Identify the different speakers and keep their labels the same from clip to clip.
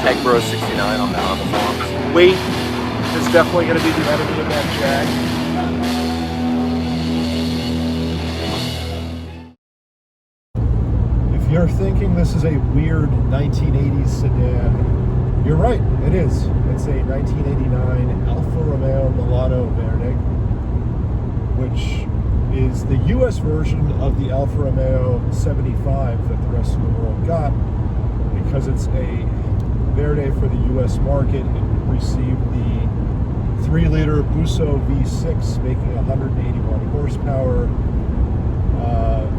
Speaker 1: Peg Bro 69 on the forums.
Speaker 2: Weight is definitely going to be the enemy of that Jag. If you're thinking this is a weird 1980s sedan, you're right, it is. It's a 1989 Alfa Romeo Milano Verde, which is the US version of the Alfa Romeo 75 that the rest of the world got. Because it's a Verde for the US market, it received the 3-liter Busso V6, making 181 horsepower.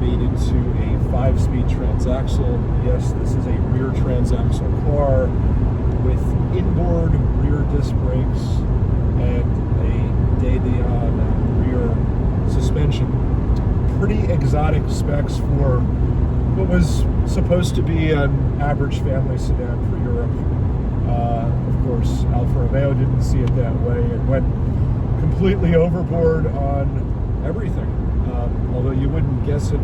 Speaker 2: Made into a 5-speed transaxle. Yes, this is a rear transaxle car with inboard rear disc brakes and a Dedeon rear suspension. Pretty exotic specs for what was supposed to be an average family sedan for Europe. Of course, Alfa Romeo didn't see it that way and went completely overboard on everything. Although you wouldn't guess it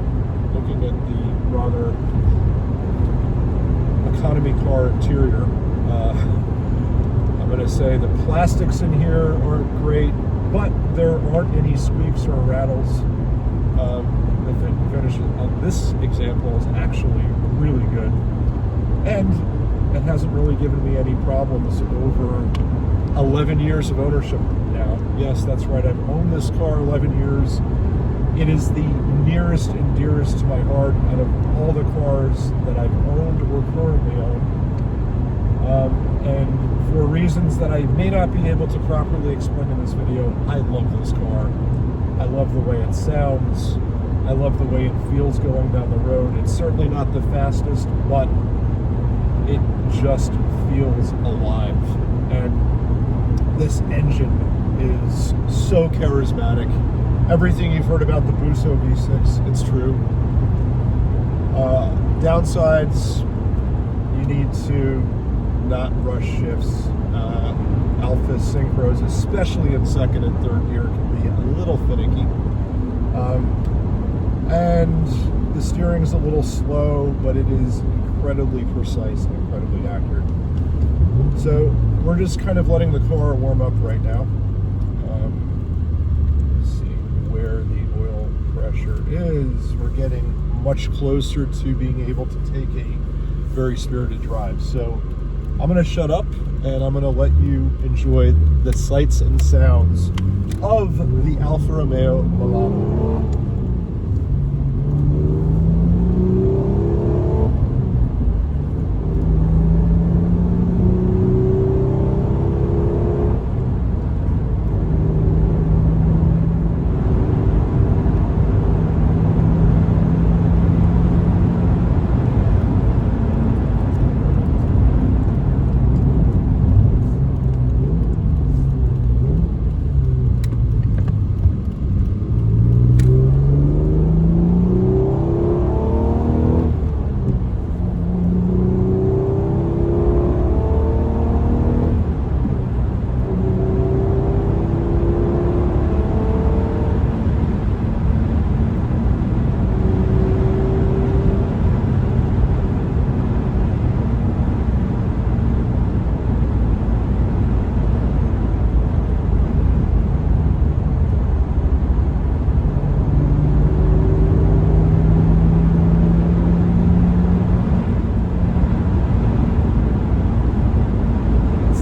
Speaker 2: looking at the rather economy car interior. I'm going to say the plastics in here aren't great, but there aren't any squeaks or rattles. The finish of this example is actually really good, and it hasn't really given me any problems over 11 years of ownership now. Yes, that's right, I've owned this car 11 years. It is the nearest and dearest to my heart out of all the cars that I've owned or currently own. And for reasons that I may not be able to properly explain in this video, I love this car. I love the way it sounds. I love the way it feels going down the road. It's certainly not the fastest, but it just feels alive. And this engine is so charismatic. Everything you've heard about the Busso V6, it's true. Downsides, you need to not rush shifts. Alpha synchros, especially in second and third gear, can be a little finicky. And the steering is a little slow, but it is incredibly precise and incredibly accurate. So we're just kind of letting the car warm up right now. Where the oil pressure is, we're getting much closer to being able to take a very spirited drive. So I'm going to shut up and I'm going to let you enjoy the sights and sounds of the Alfa Romeo Milano.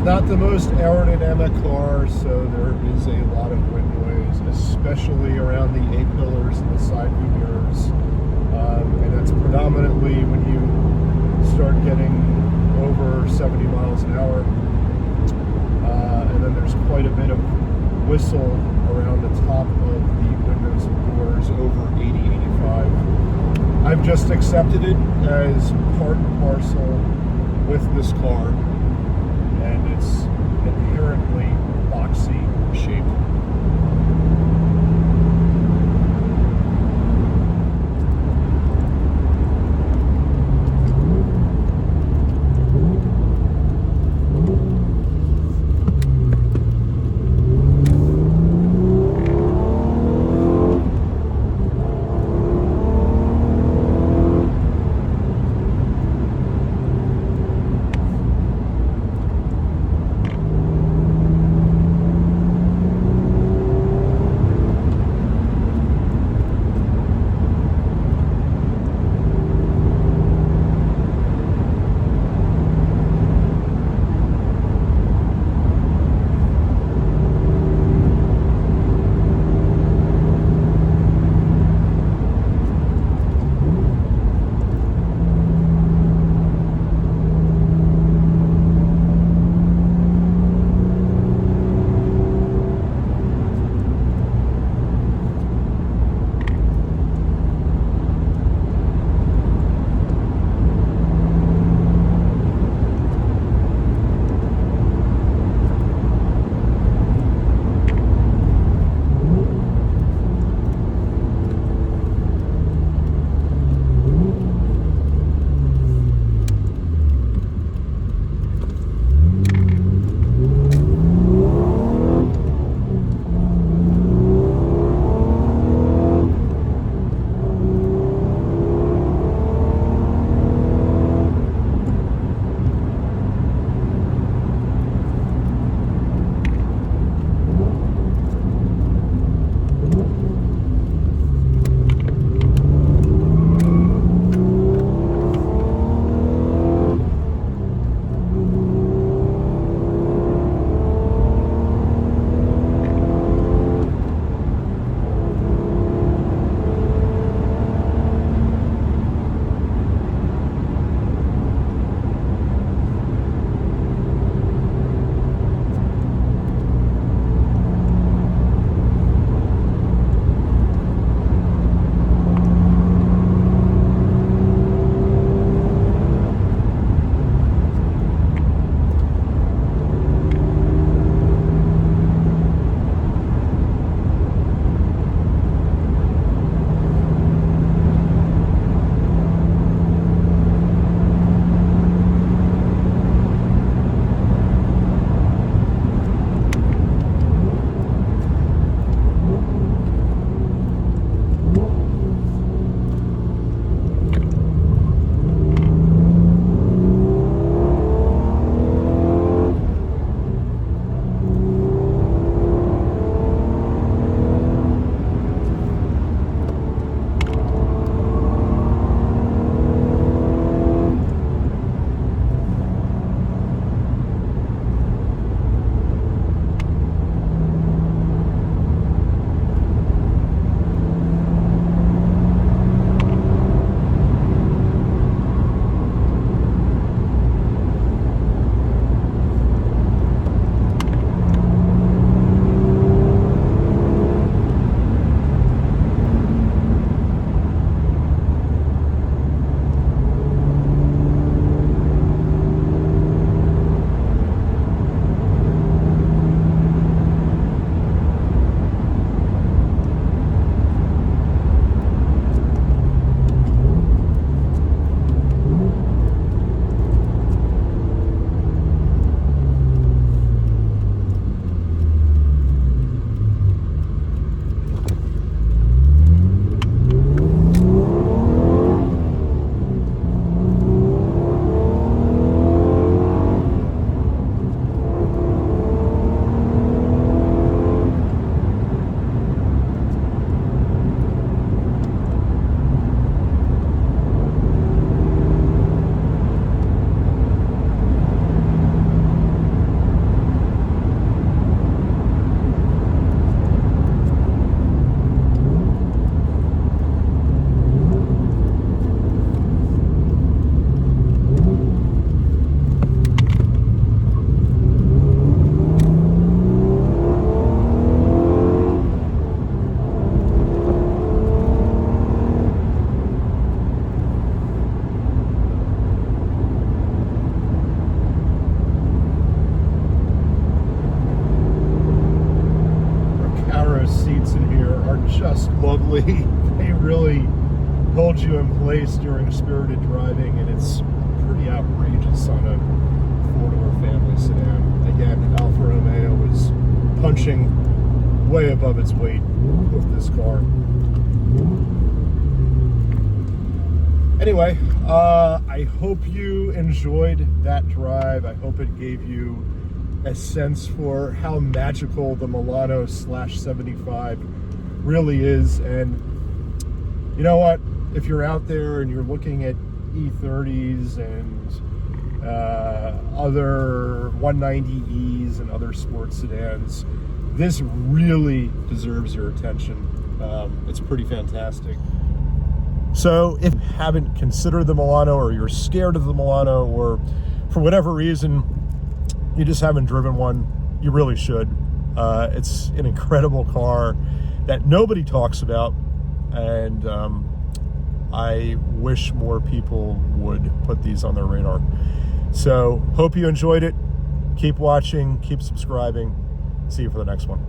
Speaker 2: Not the most aerodynamic car, so there is a lot of wind noise, especially around the A-pillars and the side view mirrors. And that's predominantly when you start getting over 70 miles an hour. And then there's quite a bit of whistle around the top of the windows and doors over 80, 85. I've just accepted it as part and parcel with this car. And it's inherently boxy shaped. honestly, they really hold you in place during spirited driving, and it's pretty outrageous on a four-door family sedan. Again, Alfa Romeo is punching way above its weight with this car. Anyway, I hope you enjoyed that drive. I hope it gave you a sense for how magical the Milano /75 really is. And you know what? If you're out there and you're looking at E30s and other 190Es and other sports sedans, this really deserves your attention. It's pretty fantastic. So if you haven't considered the Milano, or you're scared of the Milano, or for whatever reason you just haven't driven one, you really should. It's an incredible car that nobody talks about, and I wish more people would put these on their radar. So hope you enjoyed it. Keep watching, keep subscribing. See you for the next one.